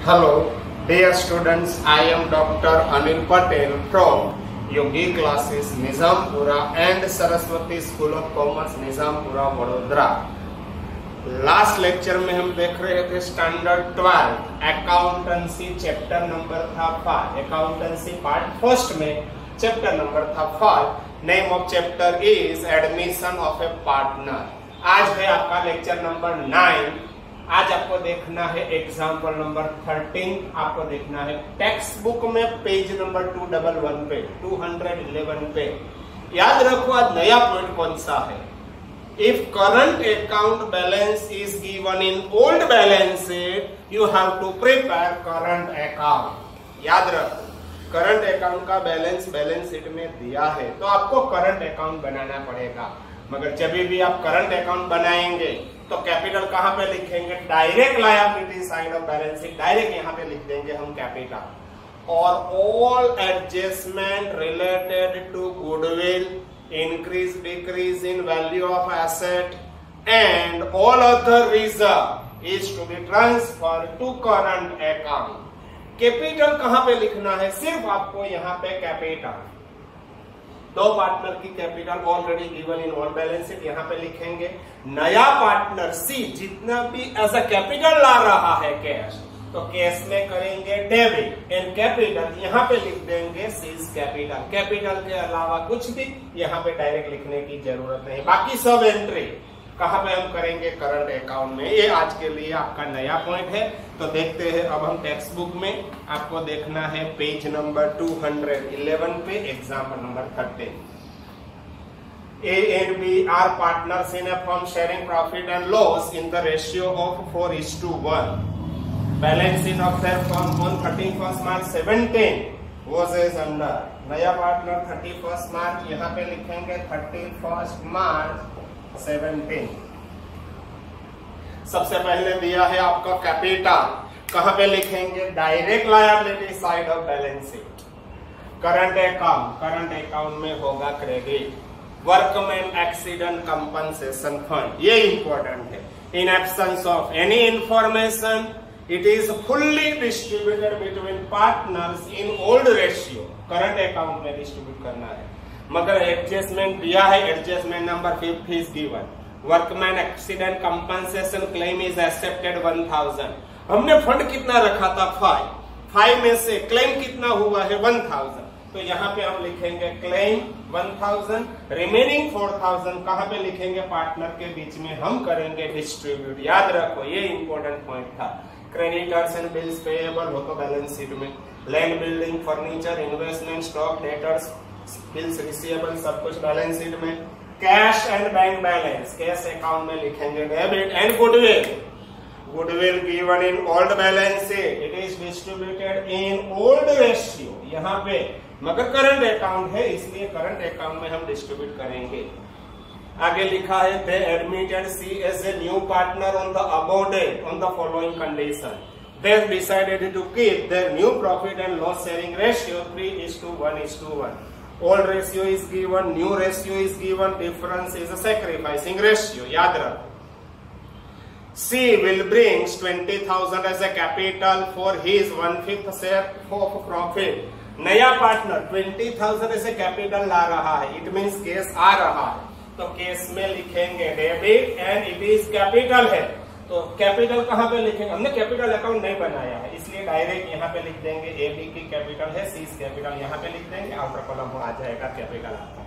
Hello, dear students. I am Dr. Anil Patel from Yogi Classes, Nizampura and Saraswati School of Commerce, Nizampura, Vadodara. Last lecture में हम देख रहे थे standard 12 accountancy chapter number था 5। Accountancy part first में chapter number था 5। Name of chapter is admission of A partner. आज है आपका लेक्चर नंबर 9। आज आपको देखना है एग्जाम्पल नंबर 13। आपको देखना है टेक्स्ट बुक में पेज नंबर 211 पे 211 पे। याद रखो आज नया पॉइंट कौन सा है। If current account balance is given in old balance sheet, you have to prepare current account. याद रखो करंट अकाउंट का बैलेंस शीट में दिया है तो आपको करंट अकाउंट बनाना पड़ेगा। मगर जब भी आप करंट अकाउंट बनाएंगे तो कैपिटल कहाँ पे लिखेंगे? Direct liability side of balance sheet direct यहाँ पे लिख देंगे हम कैपिटल। और all adjustment related to goodwill, increase decrease in value of asset and all other reserve is to be transferred to current account. Capital कहां पे लिखना है? सिर्फ आपको यहां पे कैपिटल, दो पार्टनर की capital already given in all balance sheet यहां पे लिखेंगे। नया पार्टनर सी जितना भी एज अ कैपिटल ला रहा है कैश, तो कैश में करेंगे डेबिट एंड कैपिटल यहां पे लिख देंगे सीज कैपिटल। कैपिटल के अलावा कुछ भी यहां पे डायरेक्ट लिखने की जरूरत नहीं। बाकी सब एंट्री कहां पे हम करेंगे? करंट अकाउंट में। ये आज के लिए आपका नया पॉइंट है। तो देखते हैं अब हम टेक्स्ट बुक में। आपको देखना है पेज नंबर 211 पे example number 13। A and B are partners in a firm sharing profit and loss in the ratio of 4:1. Balance sheet of their firm on 31st March 17 was as under। नया partner 31st मार्च यहाँ पे लिखेंगे 31st मार्च 17। सबसे पहले दिया है आपका capital, कहाँ पे लिखेंगे? Direct liability side of balance sheet. Current account में होगा credit. Workman accident compensation fund, ये इंपॉर्टेंट है। इन absence of any information it is fully distributed between partners in old ratio। Current account में डिस्ट्रीब्यूट करना है। मगर एडजस्टमेंट दिया है, adjustment number 5 is given। Workman accident compensation claim is accepted 1000। हमने fund कितना रखा था? 5 में से क्लेम कितना हुआ है? 1000। तो यहाँ पे हम लिखेंगे क्लेम 1000, रिमेनिंग 4000 कहाँ पे लिखेंगे? पार्टनर के बीच में हम करेंगे डिस्ट्रीब्यूट। याद रखो ये इंपॉर्टेंट पॉइंट था। क्रेडिटर्स एंड बिल्स पेएबल हो तो बैलेंस शीट में। Land, building, furniture, investment, stock, debtors, bills receivable सब कुछ बैलेंस शीट में। Cash and bank balance cash account में लिखेंगे debit. And goodwill given in old balance sheet, it is distributed in old ratio यहाँ पे। मगर current account है इसलिए करंट अकाउंट में हम डिस्ट्रीब्यूट करेंगे। आगे लिखा है they admitted C as a new partner on the above date on the following condition। They decided to keep their new profit and loss sharing ratio 3:1:1। Old ratio is given, new ratio is given, difference is a sacrificing ratio। याद रखो C will bring 20,000 as a capital for his 1/5 share of profit। नया partner 20,000 as a capital ला रहा है, it means case आ रहा है तो case में लिखेंगे debit and it is capital है। तो कैपिटल कहाँ पे लिखेंगे? हमने कैपिटल अकाउंट नहीं बनाया है इसलिए डायरेक्ट यहाँ पे लिख देंगे एबी की कैपिटल है, सी कैपिटल यहाँ पे लिख देंगे, आउटर कॉलम आ जाएगा कैपिटल आपका।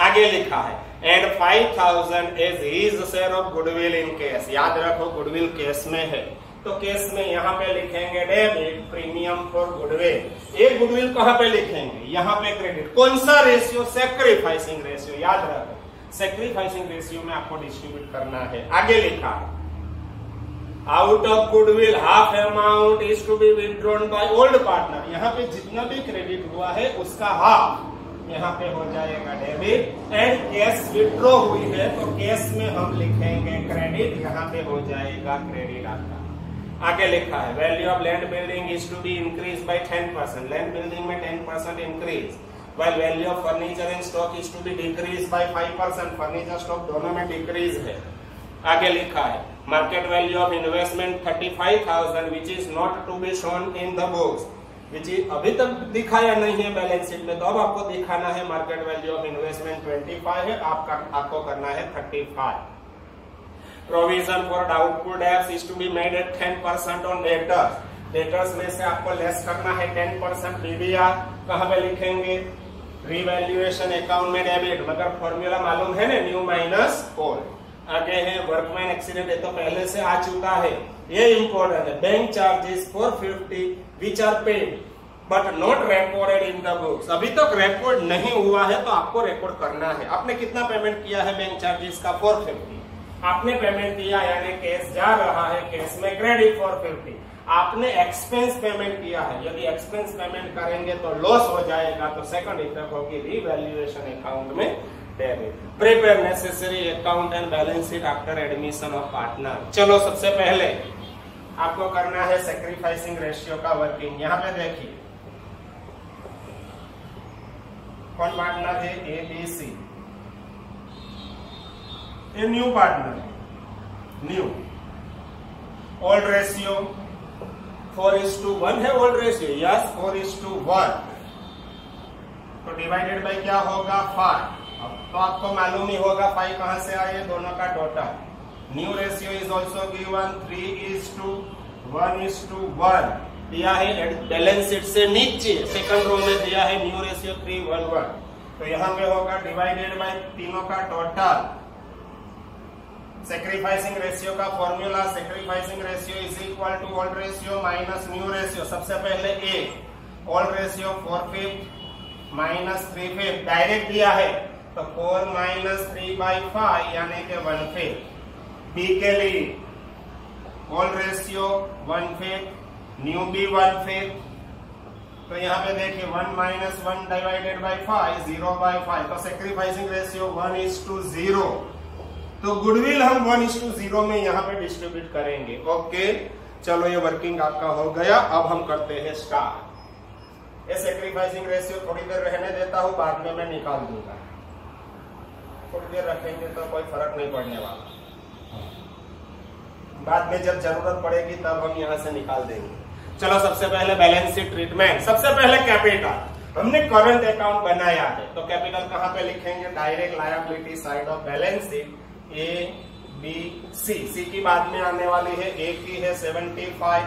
आगे लिखा है and 5000 is his share of goodwill in case. याद रखो गुडविल केस में है तो केस में यहाँ पे लिखेंगे डेबिट प्रीमियम फॉर गुडविल। ये गुडविल कहाँ पे लिखेंगे? यहाँ पे क्रेडिट। कौन सा रेशियो? Sacrificing ratio. याद रखो सैक्रिफाइसिंग रेशियो में आपको डिस्ट्रीब्यूट करना है। आगे लिखा out of goodwill half amount is to be withdrawn by old partner. यहाँ पे जितना भी क्रेडिट हुआ है उसका हाफ यहाँ पे हो जाएगा डेबिट। एंड कैश विथड्रॉ हुई है तो कैश में हम लिखेंगे क्रेडिट, यहाँ पे हो जाएगा क्रेडिट आपका। आगे लिखा है value of land building is to be increase by 10%। Land building में 10% increase. while value of furniture and stock is to be decreased by 5%। Furniture stock दोनों में डिक्रीज है। आगे लिखा है market value of investment 35,000 which is not to be shown in the books, which is अभी तक दिखाया नहीं है बैलेंस शीट में, तो अब आपको दिखाना है मार्केट वैल्यू ऑफ इन्वेस्टमेंट 25 है, आपको करना है 35। Provision for doubtful debts is to be made at 10% on debtors, debtors में से आपको लेस करना है 10% बीबीआर, कहां पे लिखेंगे, रिवैल्यूएशन अकाउंट में डेबिट, मगर फॉर्मूला मालूम है ना, न्यू माइनस ओल्ड। आगे है वर्कमैन एक्सीडेंट, ये तो पहले से आ चुका है, ये इंपॉर्टेंट है। Bank charges 450 which are paid but not recorded in the books, अभी तक रिकॉर्ड नहीं हुआ है तो आपको रिकॉर्ड करना है। आपने कितना पेमेंट किया है बैंक चार्जेस का, 450 आपने पेमेंट किया, यानी कैश जा रहा है, कैश में क्रेडिट 450। आपने एक्सपेंस पेमेंट किया है, यदि एक्सपेंस पेमेंट करेंगे तो लॉस हो जाएगा, तो सेकंड इफेक्ट होगी रिवैल्यूएशन अकाउंट में debit. Prepare necessary account and balance sheet after admission of partner. चलो सबसे पहले आपको करना है सैक्रिफाइसिंग रेशियो का वर्किंग। यहाँ पे देखिए कौन पार्टनर है, ए बी सी, ये न्यू पार्टनर है, न्यू। ओल्ड रेशियो 4:1 है, ओल्ड रेशियो यस 4:1, तो डिवाइडेड बाय क्या होगा 5। तो आपको मालूम ही होगा 5 कहां से आए, दोनों का total. New ratio is also given 3:1:1 दिया है बैलेंस शीट से नीचे, सेकंड रो में दिया है न्यू रेशियो 3:1:1, तो यहाँ पे होगा डिवाइडेड बाय तीनों का टोटल। सैक्रिफाइसिंग रेशियो का formula, sacrificing ratio is equal to old ratio minus new ratio. सबसे पहले A, old ratio 4/5 minus 3/5 direct दिया है, तो 4 - 3/5 यानी कि 1/5। बी के लिए ओल्ड रेशियो 1/5, न्यू बी 1/5, तो यहाँ पे देखिए 1 - 1 डिवाइडेड बाय 5 0/5, तो सैक्रिफाइसिंग रेशियो 1:0, तो गुडविल हम 1:0 में यहाँ पे डिस्ट्रीब्यूट करेंगे। ओके चलो ये वर्किंग आपका हो गया। अब हम करते हैं स्टार्ट। ये सैक्रिफाइसिंग रेशियो थोड़ी देर रहने देता हूँ, बाद में मैं निकाल दूंगा। थोड़ी देर रखेंगे तो कोई फर्क नहीं पड़ने वाला, बाद में जब जरूरत पड़ेगी तब हम यहाँ से निकाल देंगे। चलो सबसे पहले बैलेंस शीट ट्रीटमेंट। सबसे पहले कैपिटल, हमने करंट अकाउंट बनाया है, तो कैपिटल कहाँ पे लिखेंगे, direct liability side of balance sheet, A B C. C की बाद में आने वाली है, ए की है 75,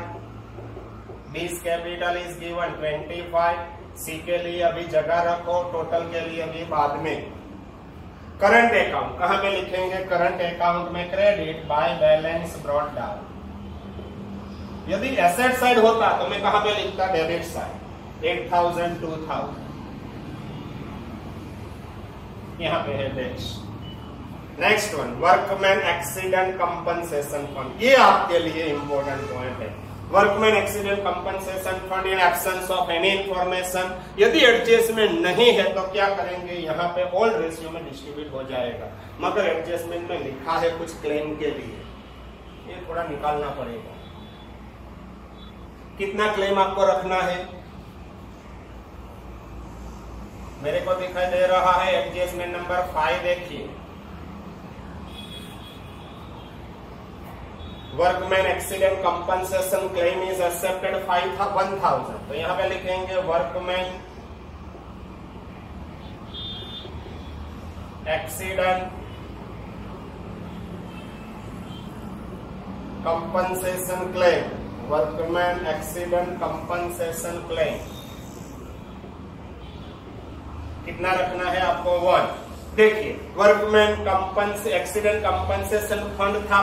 बीस कैपिटल इज गिवन 25, सी के लिए अभी जगह रखो, टोटल के लिए अभी बाद में। करंट अकाउंट कहां पे लिखेंगे, करंट अकाउंट में credit by balance brought down. यदि एसेट साइड होता तो मैं कहां पे लिखता, डेबिट साइड, 8,000 2,000 यहां पे है debts. Next one, workman accident compensation fund, ये आपके लिए इंपॉर्टेंट पॉइंट है। Workman accident compensation fund in absence of any information, यदि एडजस्टमेंट नहीं है तो क्या करेंगे, यहाँ पे ओल्ड रेशियो में डिस्ट्रीब्यूट हो जाएगा, मगर एडजस्टमेंट में लिखा है कुछ क्लेम के लिए, ये थोड़ा निकालना पड़ेगा। कितना क्लेम आपको रखना है, मेरे को दिखाई दे रहा है एडजस्टमेंट नंबर 5, देखिए workman accident compensation claim is accepted 1,000, तो यहां पे लिखेंगे workman accident compensation claim, workman accident compensation claim कितना रखना है आपको, 1। देखिए वर्कमैन एक्सीडेंट कंपनसेशन फंड था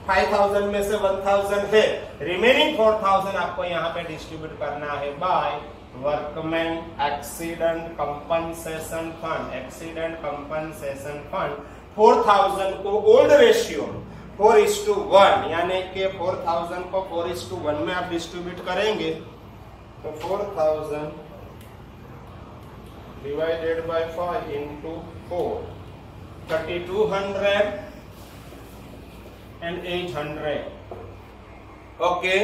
5,000 में से 1,000 है, रिमेनिंग 4,000 आपको यहाँ पे डिस्ट्रीब्यूट करना है by workman accident compensation fund. Accident compensation fund 4,000 को ओल्ड रेशियो 4:1 यानी कि 4,000 को 4:1 में आप डिस्ट्रीब्यूट करेंगे, तो 4,000 divided by 5 into 4, 3,200 and 800। Okay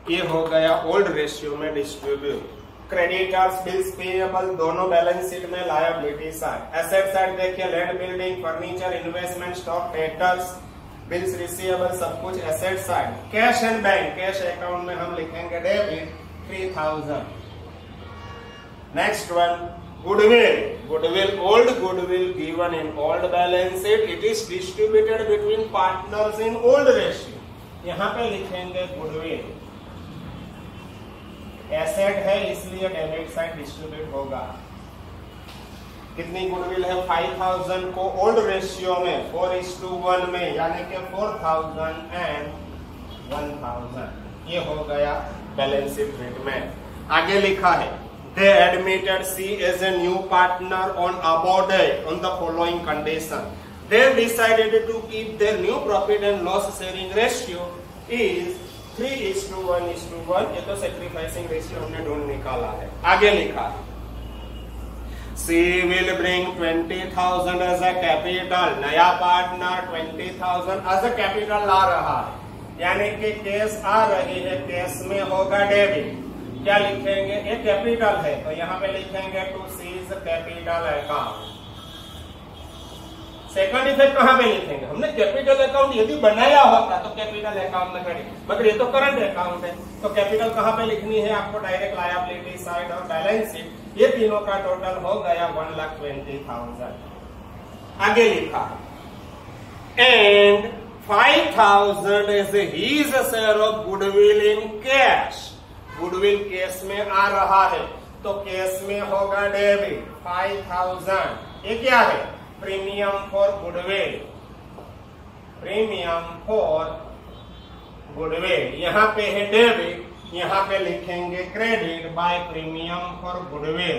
ये हो गया ओल्ड रेशियो में डिस्ट्रीब्यूट। क्रेडिटर्स बिल्स पेएबल दोनों बैलेंस शीट में लायबिलिटी साइड। एसेट साइड देखिए land building furniture investment stock debtors bills receivable सब कुछ asset side. Cash and bank, cash account में हम लिखेंगे debit 3000। Next one goodwill, goodwill old goodwill given in old balance sheet, it is distributed between partners in old ratio. यहाँ पे लिखेंगे goodwill asset है इसलिए डेबिट साइड डिस्ट्रीब्यूट होगा। कितनी गुडविल है 5000 को ओल्ड रेशियो में 4:1 में, यानी कि 4000 एंड 1000। ये हो गया बैलेंस शीट ट्रीटमेंट। आगे लिखा है they admitted C as a new partner on about date on the following condition. They decided to keep their new profit and loss sharing ratio is 3:1:1। ये तो sacrificing ratio हमने ढूंढ निकाला है। आगे लिखा है C will bring 20,000 as a capital, नया पार्टनर 20,000 as a capital ला रहा है, यानी कि कैश आ रही है, कैश में होगा डेबिट। क्या लिखेंगे, ये कैपिटल है तो यहाँ पे लिखेंगे to C's capital account. Second effect कहाँ पे लिखेंगे, हमने कैपिटल अकाउंट यदि बनाया होता तो कैपिटल अकाउंट में करेंगे, मगर ये तो करंट अकाउंट है तो कैपिटल कहाँ पे लिखनी है आपको, डायरेक्ट लायबिलिटी साइड और बैलेंस शीट। ये तीनों का टोटल हो गया 1,20,000। आगे लिखा and 5,000 is his share of goodwill in cash. Goodwill cash में आ रहा है तो कैश में होगा डेबिट 5,000। ये क्या है, premium for goodwill, premium for goodwill. यहाँ पे है डेबिट, यहाँ पे लिखेंगे credit bye premium for goodwill.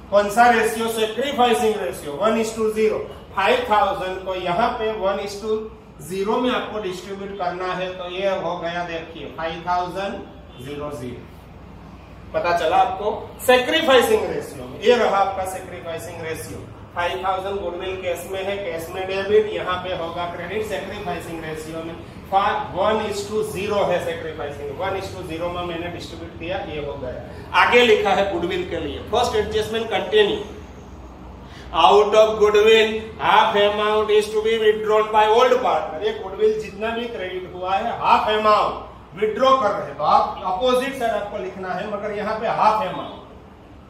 कौन सा रेशियो, सेक्रीफाइसिंग रेशियो 1:0। 5,000 को यहाँ पे 1:0 में आपको डिस्ट्रीब्यूट करना है तो ये हो गया, देखिए 5,000 पता चला आपको सेक्रीफाइसिंग रेशियो में। ये रहा आपका सेक्रीफाइसिंग रेशियो। 5,000 गुडविल कैश में है, कैश में डेबिट, यहाँ पे होगा क्रेडिट। सेक्रीफाइसिंग रेशियो में 1:0 है, सेक्रीफाइसिंग 1:0 में मैंने डिस्ट्रीब्यूट किया, ये हो गया। आगे लिखा है गुडविल के लिए first adjustment continue. Out of goodwill half amount is to be withdrawn by old partner. ये गुडविल जितना भी क्रेडिट हुआ है हाफ अमाउंट विड्रॉ कर रहे हैं तो आप अपोजिट साइड आपको लिखना है, मगर यहाँ पे हाफ अमाउंट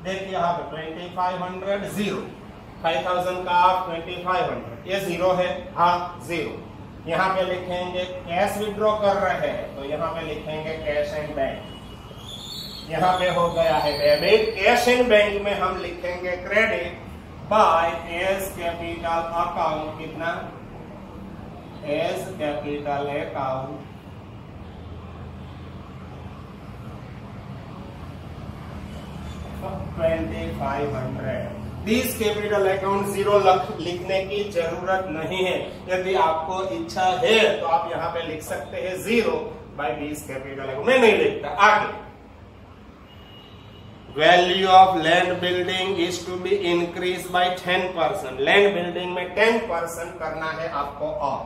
देखिए, यहाँ पे 2500 0, 5,000 का हाफ 2500, ये 0 है, हाफ 0। यहाँ पे लिखेंगे कैश विड्रॉ कर रहे हैं तो यहाँ पे लिखेंगे कैश एंड बैंक। यहाँ पे हो गया है डेबिट। कैश एंड बैंक में हम लिखेंगे credit by as capital account. कितना, as capital account 2500। This capital account 0 लिखने की जरूरत नहीं है, यदि आपको इच्छा है तो आप यहाँ पे लिख सकते हैं 0 बाय दिस कैपिटल अकाउंट। मैं नहीं लिखता। आगे value of land building is to be increase by 10%। Land building में 10% करना है आपको off.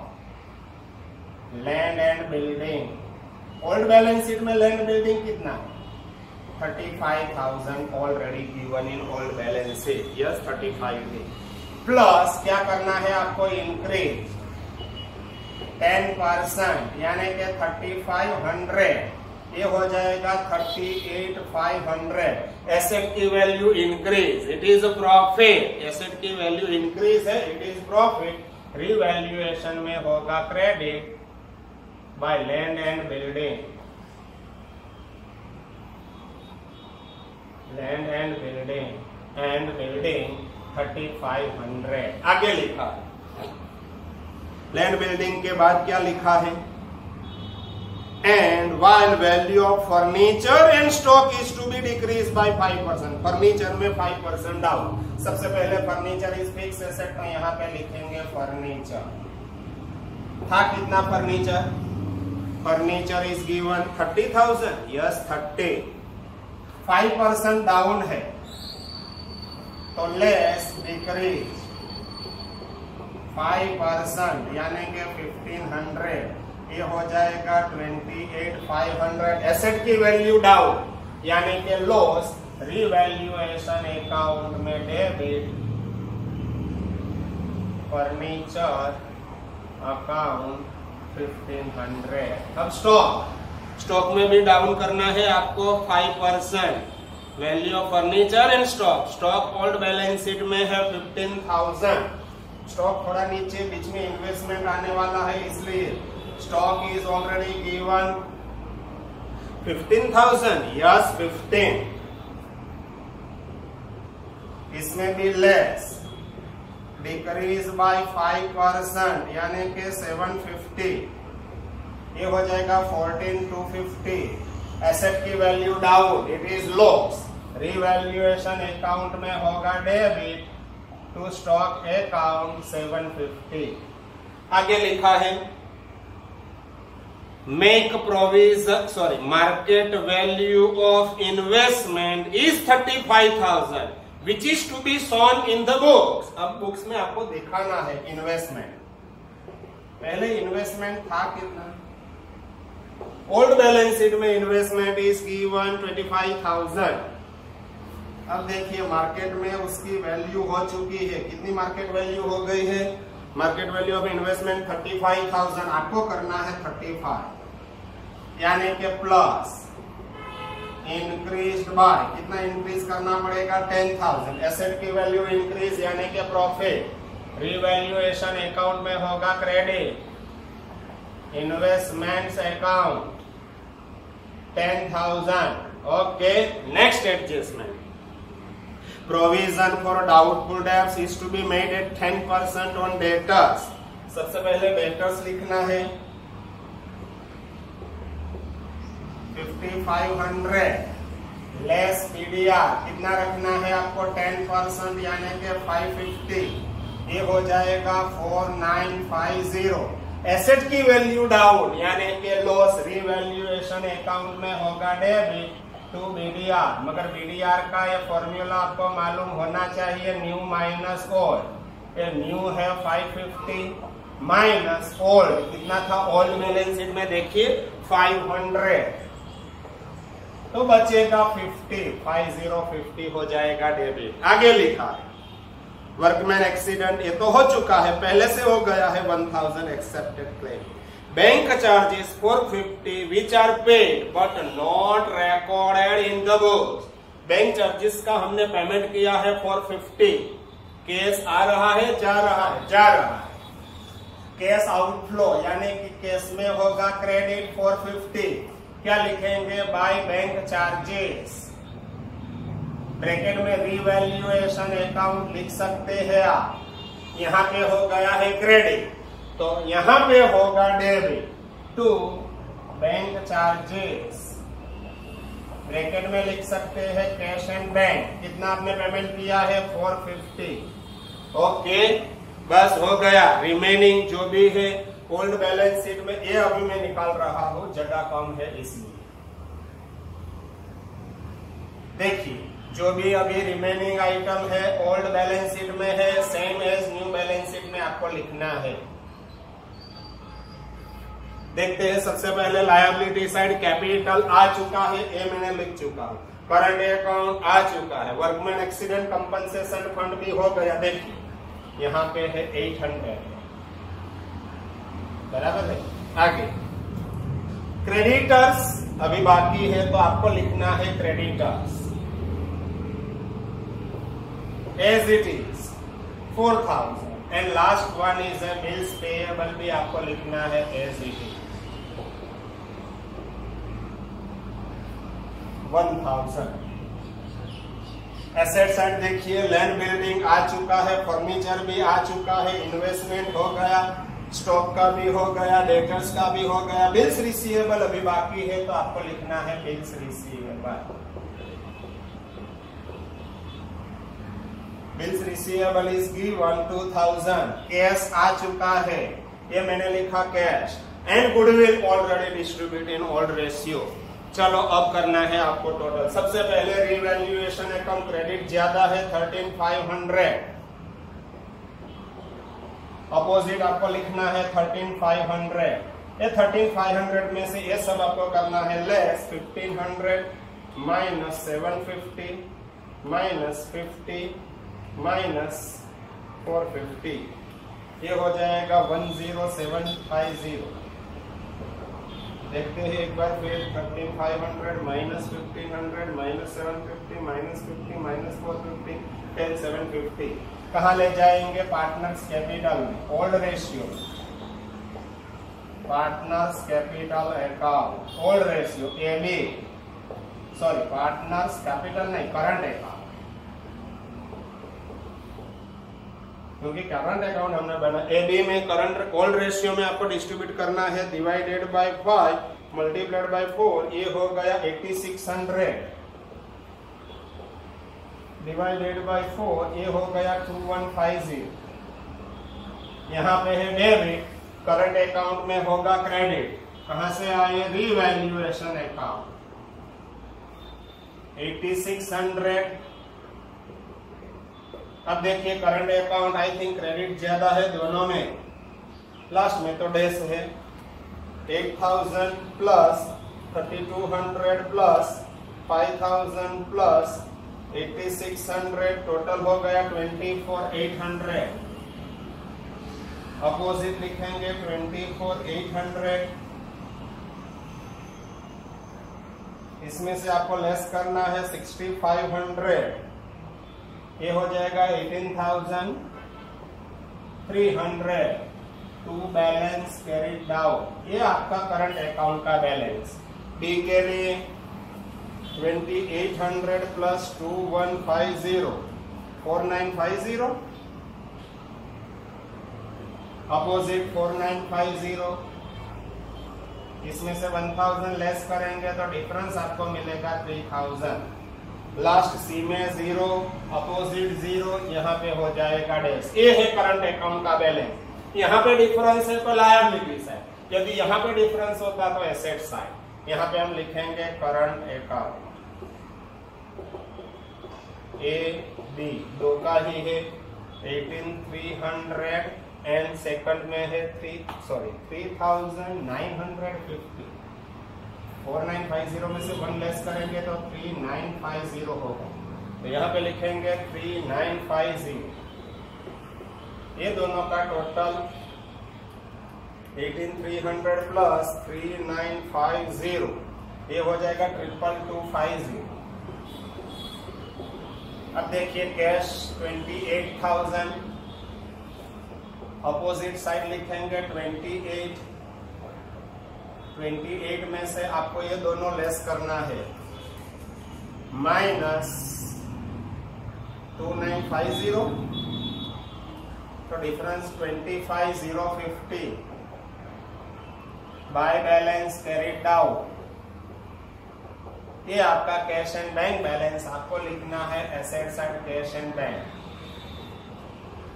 Land and building old balance sheet में लैंड बिल्डिंग कितना है, 35,000 already given in old balance sheet. Yes 35 plus क्या करना है आपको, इंक्रीज 10%, यानी कि 3,500, ये हो जाएगा 38,500। एसेट की value increase, it is profit. Asset की वैल्यू इंक्रीज है, इट इज प्रॉफिट। रिवैल्यूएशन में होगा credit by land and building. Land and building 3,500। आगे लिखा लैंड बिल्डिंग के बाद क्या लिखा है, and while value of furniture and stock is to be decreased by 5%। Furniture में 5% डाउन। सबसे पहले फर्नीचर इज फिक्स एसेट तो यहाँ पे लिखेंगे फर्नीचर। था कितना furniture, furniture is given 30,000। Yes 30, 5% down है तो लेस डिक्रीज 5%, यानी कि 1,500, ये हो जाएगा 28,500। एसेट की वैल्यू डाउन यानी कि लॉस। रिवैल्यूएशन अकाउंट में डेबिट फर्नीचर अकाउंट 1500। अब स्टॉक में भी डाउन करना है आपको 5%। Value of furniture and stock old balance sheet में है 15,000। स्टॉक थोड़ा नीचे बीच में इन्वेस्टमेंट आने वाला है, इसलिए stock is already given 15,000। Yes 15, इसमें भी लेस, डिक्रीज बाय 5% यानी कि 750, ये हो जाएगा 14,250। एसेट की value down, it is loss. Revaluation account में होगा डेबिट टू स्टॉक अकाउंट 750। आगे लिखा है make provision market value of investment is 35,000 which is to be shown in the books. अब बुक्स में आपको दिखाना है इन्वेस्टमेंट। पहले इन्वेस्टमेंट था कितना? ओल्ड बैलेंस शीट में इन्वेस्टमेंट इज गिवन 25,000। अब देखिए मार्केट में उसकी वैल्यू हो चुकी है, कितनी मार्केट वैल्यू हो गई है? मार्केट वैल्यू ऑफ इन्वेस्टमेंट 35,000, आपको करना है 35 यानी कि प्लस इंक्रीज बाय, कितना इंक्रीज करना पड़ेगा? 10,000। एसेट की वैल्यू इंक्रीज यानी कि प्रॉफिट। रिवैल्यूएशन अकाउंट में होगा credit, investments account 10,000। Okay, next adjustment, provision for doubtful debts is to be made at 10% on debtors. सबसे पहले डेटर्स लिखना है 5,500 लेस पीडीआर, कितना रखना है आपको? 10% यानी कि 550, ये हो जाएगा 4,950। एसेट की वैल्यू डाउन यानी कि लॉस, रिवैल्यूएशन अकाउंट में होगा डेबिट टू बीडीआर, मगर बीडीआर का ये फॉर्मूला आपको मालूम होना चाहिए, न्यू माइनस ओल्ड। ये न्यू है 550 माइनस ओल्ड, कितना था ओल्ड बैलेंस शीट में? देखिए 500, तो बचेगा 50 हो जाएगा डेबिट। आगे लिखा है वर्कमैन एक्सीडेंट, ये तो हो चुका है, पहले से हो गया है 1,000 accepted claim. Bank charges 450 which are paid but not recorded in the books. Bank charges का हमने पेमेंट किया है 450। केस आ रहा है, जा रहा है? जा रहा है। केस आउटफ्लो यानी कि केस में होगा क्रेडिट 450, क्या लिखेंगे? बाय बैंक चार्जेस, ब्रैकेट में रिवैल्यूएशन अकाउंट लिख सकते हैं आप। यहाँ पे हो गया है क्रेडिट, तो यहाँ पे होगा debit to bank charges, bracket में लिख सकते हैं कैश एंड बैंक। कितना आपने पेमेंट किया है? 450। ओके, बस हो गया। रिमेनिंग जो भी है ओल्ड बैलेंस शीट में, ये अभी मैं निकाल रहा हूं, जगह कम है इसलिए। देखिए जो भी अभी रिमेनिंग आइटम है ओल्ड बैलेंस शीट में है, same as new balance sheet में आपको लिखना है। देखते हैं, सबसे पहले लायबिलिटी साइड कैपिटल आ चुका है, ये मैंने लिख चुका हूं। करंट अकाउंट आ चुका है, वर्कमैन एक्सीडेंट कंपनसेशन फंड भी हो गया। देखिए यहाँ पे है 800, बराबर है। आगे क्रेडिटर्स अभी बाकी है, तो आपको लिखना है creditors as it is 4,000 and last one is a bills payable, भी आपको लिखना है as it is 1,000। Asset side देखिए, लैंड बिल्डिंग आ चुका है, फर्नीचर भी आ चुका है, इन्वेस्टमेंट हो गया, स्टॉक का भी हो गया, डेटर्स का भी हो गया, बिल्स रिसीवेबल अभी बाकी है, तो आपको लिखना है bills receivable. Bills receivable is given 2,000। Cash आ चुका है, ये मैंने लिखा cash, and goodwill already distribute in all ratio. चलो अब करना है आपको टोटल। सबसे पहले रिवैल्यूएशन अकाउंट क्रेडिट ज्यादा है 13,500, अपोजिट आपको लिखना है 13,500। ये 13,500 में से ये सब आपको करना है लेस 1,500 माइनस 750 माइनस 50 माइनस 450। ये हो जाएगा 10750। देखते हैं एक बार फिर, 13500 माइनस 1500 माइनस 750 माइनस 50 माइनस 450 10750। कहाँ ले जाएंगे? पार्टनर्स कैपिटल में, old ratio, partners capital account, old ratio A B, sorry partners capital नहीं, करंट अकाउंट, क्योंकि करंट अकाउंट हमने बना। एबी में करंट ओल्ड रेशियो में आपको डिस्ट्रीब्यूट करना है, डिवाइडेड बाय 5 मल्टीप्लाइड बाय 4, ये हो गया 8600 डिवाइडेड बाय 4, ये हो गया 2150। यहाँ पे है डेबिट, करंट अकाउंट में होगा क्रेडिट। कहां से आए? Revaluation account 8600। अब देखिए current account I think credit ज्यादा है दोनों में, लास्ट में तो डैश है। 8000 प्लस 3200 प्लस 5000 प्लस 8600, टोटल हो गया 24800। अपोजिट लिखेंगे 24800। इसमें से आपको लेस करना है 6500, ये हो जाएगा 18300 टू बैलेंस कैरिड डाउन। ये आपका करंट अकाउंट का बैलेंस। बी के लिए 2800 प्लस 2150 4950, अपोजिट 4950। इसमें से 1000 लेस करेंगे तो डिफरेंस आपको मिलेगा 3000। लास्ट सी में 0, अपोजिट 0, यहाँ पे हो जाएगा डैश। ये है करंट अकाउंट का बैलेंस। यहाँ पे डिफरेंस है तो लायबिलिटीज है, यदि यहाँ पे डिफरेंस होता तो एसेट साइड। यहाँ पे हम लिखेंगे करंट अकाउंट ए बी, दो का ही है 18300 एंड सेकंड में है 3950। 4950 में से 1 लेस करेंगे तो 3950 होगा, तो यहाँ पे लिखेंगे 3950। ये दोनों का टोटल 18300 प्लस 3950, ये हो जाएगा 22250। अब देखिए कैश 28000, अपोजिट साइड लिखेंगे 28 में से आपको ये दोनों लेस करना है, माइनस 2950, तो difference 25050 by balance carried down. ये आपका कैश एंड बैंक बैलेंस आपको लिखना है, asset side cash and bank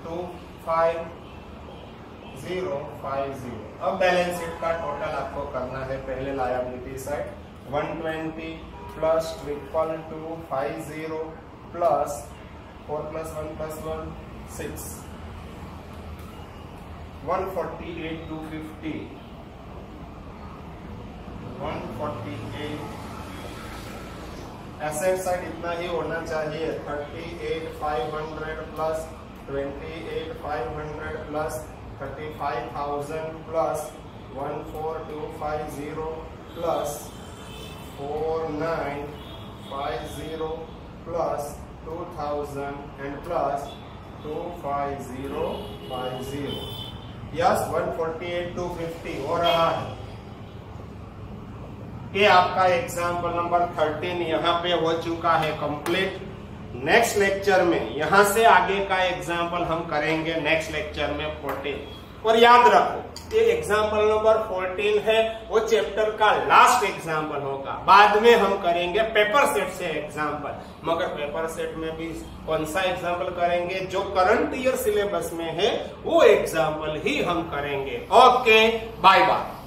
25050। अब बैलेंस शीट का टोटल आपको करना है। पहले liability side 120 plus 22250 plus 4 + 1 + 1 6, 148,250, 148। Asset side इतना ही होना चाहिए, 38,500 plus 28,500 plus 35,000 plus 14250 plus 4950 plus 2000 and plus 25050। Yes 148,250 हो रहा है। ये आपका एग्जाम्पल नंबर 13 यहाँ पे हो चुका है कंप्लीट। नेक्स्ट लेक्चर में यहाँ से आगे का एग्जाम्पल हम करेंगे नेक्स्ट लेक्चर में 14। और याद रखो ये एग्जाम्पल नंबर 14 है, वो चैप्टर का लास्ट एग्जाम्पल होगा। बाद में हम करेंगे पेपर सेट से एग्जाम्पल, मगर पेपर सेट में भी कौन सा एग्जाम्पल करेंगे? जो करंट ईयर सिलेबस में है वो एग्जाम्पल ही हम करेंगे। Okay, bye bye.